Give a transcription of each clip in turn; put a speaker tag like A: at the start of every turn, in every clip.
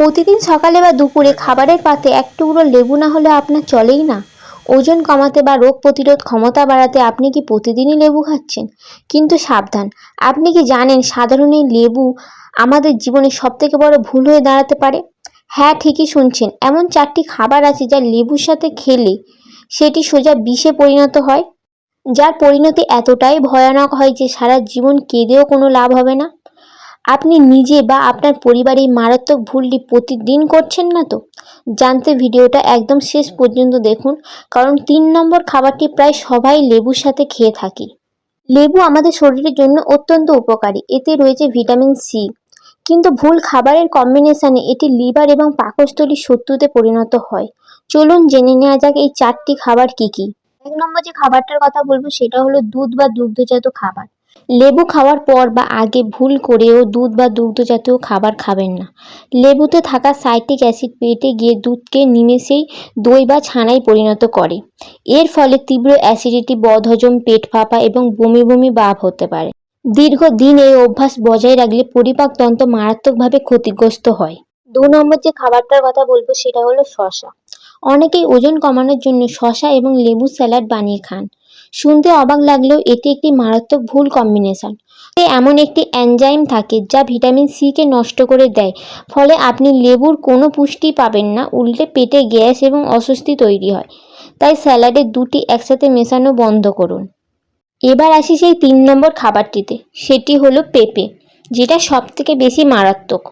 A: প্রতিদিন সকালে বা দুপুরে খাবারের পাতে এক টুকরো লেবু না হলে আপনার চলেই না। ওজন কমাতে বা রোগ প্রতিরোধ ক্ষমতা বাড়াতে আপনি কি প্রতিদিনই লেবু খাচ্ছেন? কিন্তু সাবধান, আপনি কি জানেন সাধারণ এই লেবু আমাদের জীবনের সবথেকে বড় ভুল হয়ে দাঁড়াতে পারে? হ্যাঁ, ঠিকই শুনছেন, এমন 4টি খাবার আছে যা লেবুর সাথে খেলে সেটি সোজা বিষে পরিণত হয়, যার পরিণতি এতটাই ভয়ানক হয় যে সারা জীবন কেঁদেও কোনো লাভ হবে না। আপনি নিজে বা আপনার পরিবার এই মারাত্মক ভুলটি প্রতিদিন করছেন না তো? জানতে ভিডিওটা একদম শেষ পর্যন্ত দেখুন, কারণ 3 নম্বর খাবারটি প্রায় সবাই লেবুর সাথে খেয়ে থাকি। লেবু আমাদের শরীরের জন্য অত্যন্ত উপকারী, এতে রয়েছে ভিটামিন সি। কিন্তু ভুল খাবারের কম্বিনেশনে এটি লিভার এবং পাকস্থলীর শত্রুতে পরিণত হয়। চলুন জেনে নেওয়া যাক এই 4টি খাবার কি কি। 1 নম্বর যে খাবারটার কথা বলবো সেটা হলো দুধ বা দুগ্ধজাত খাবার। লেবু খাওয়ার পর বা আগে ভুল করেও দুধ বা দুগ্ধজাতীয় খাবার খাবেন না। লেবুতে থাকা সাইট্রিক অ্যাসিড পেটে গিয়ে দুধকে নিমেষেই দই বা ছানায় পরিণত করে। এর ফলে তীব্র অ্যাসিডিটি, বদহজম, পেট ফাঁপা এবং বমি বমি ভাব হতে পারে। দীর্ঘদিন এই অভ্যাস বজায় রাখলে পরিপাকতন্ত্র মারাত্মকভাবে ক্ষতিগ্রস্ত হয়। 2 নম্বর যে খাবারটার কথা বলবো সেটা হলো শসা। অনেকেই ওজন কমানোর জন্য শসা এবং লেবু স্যালাড বানিয়ে খান। শুনতে অবাক লাগলেও এটি একটি মারাত্মক ভুল কম্বিনেশন। এমন একটি এনজাইম থাকে যা ভিটামিন সি কে নষ্ট করে দেয়, ফলে আপনি লেবুর কোনো পুষ্টি পাবেন না, উল্টে পেটে গ্যাস এবং অস্বস্তি তৈরি হয়। তাই স্যালাডে দুটি একসাথে মেশানো বন্ধ করুন। এবার আসি সেই 3 নম্বর খাবারটিতে, সেটি হলো পেঁপে, যেটা সবথেকে বেশি মারাত্মক।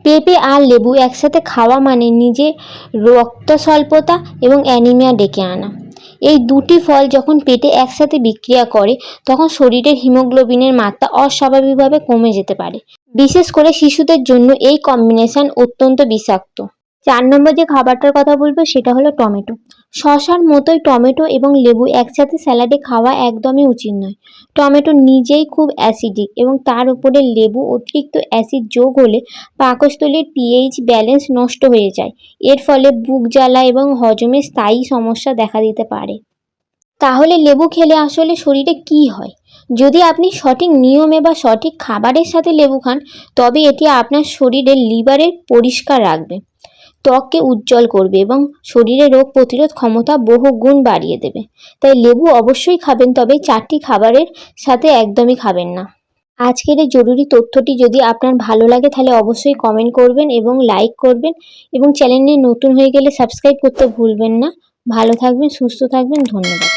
A: পেঁপে আর লেবু একসাথে খাওয়া মানে নিজে রক্ত স্বল্পতা এবং অ্যানিমিয়া ডেকে আনা। এই দুটি ফল যখন পেটে একসাথে বিক্রিয়া করে তখন শরীরের হিমোগ্লোবিনের মাত্রা অস্বাভাবিকভাবে কমে যেতে পারে। বিশেষ করে শিশুদের জন্য এই কম্বিনেশন অত্যন্ত বিষাক্ত। 4 নম্বর যে খাবারটার কথা বলবো সেটা হলো টমেটো। শসার মতোই টমেটো এবং লেবু একসাথে স্যালাডে খাওয়া একদমই উচিত নয়। টমেটো নিজেই খুব অ্যাসিডিক এবং তার উপরে লেবু অতিরিক্ত অ্যাসিড যোগ হলে পাকস্থলীর পিএইচ ব্যালেন্স নষ্ট হয়ে যায়। এর ফলে বুক জ্বালা এবং হজমে স্থায়ী সমস্যা দেখা দিতে পারে। তাহলে লেবু খেলে আসলে শরীরে কি হয়? যদি আপনি সঠিক নিয়মে বা সঠিক খাবারের সাথে লেবু খান, তবে এটি আপনার শরীরের লিভারের পরিষ্কার রাখবে, ত্বককে উজ্জ্বল করবে এবং শরীরে রোগ প্রতিরোধ ক্ষমতা বহু গুণ বাড়িয়ে দেবে। তাই লেবু অবশ্যই খাবেন, তবে 4টি খাবারের সাথে একদমই খাবেন না। আজকের এই জরুরি তথ্যটি যদি আপনার ভালো লাগে তাহলে অবশ্যই কমেন্ট করবেন এবং লাইক করবেন, এবং চ্যানেলে নতুন হয়ে গেলে সাবস্ক্রাইব করতে ভুলবেন না। ভালো থাকবেন, সুস্থ থাকবেন, ধন্যবাদ।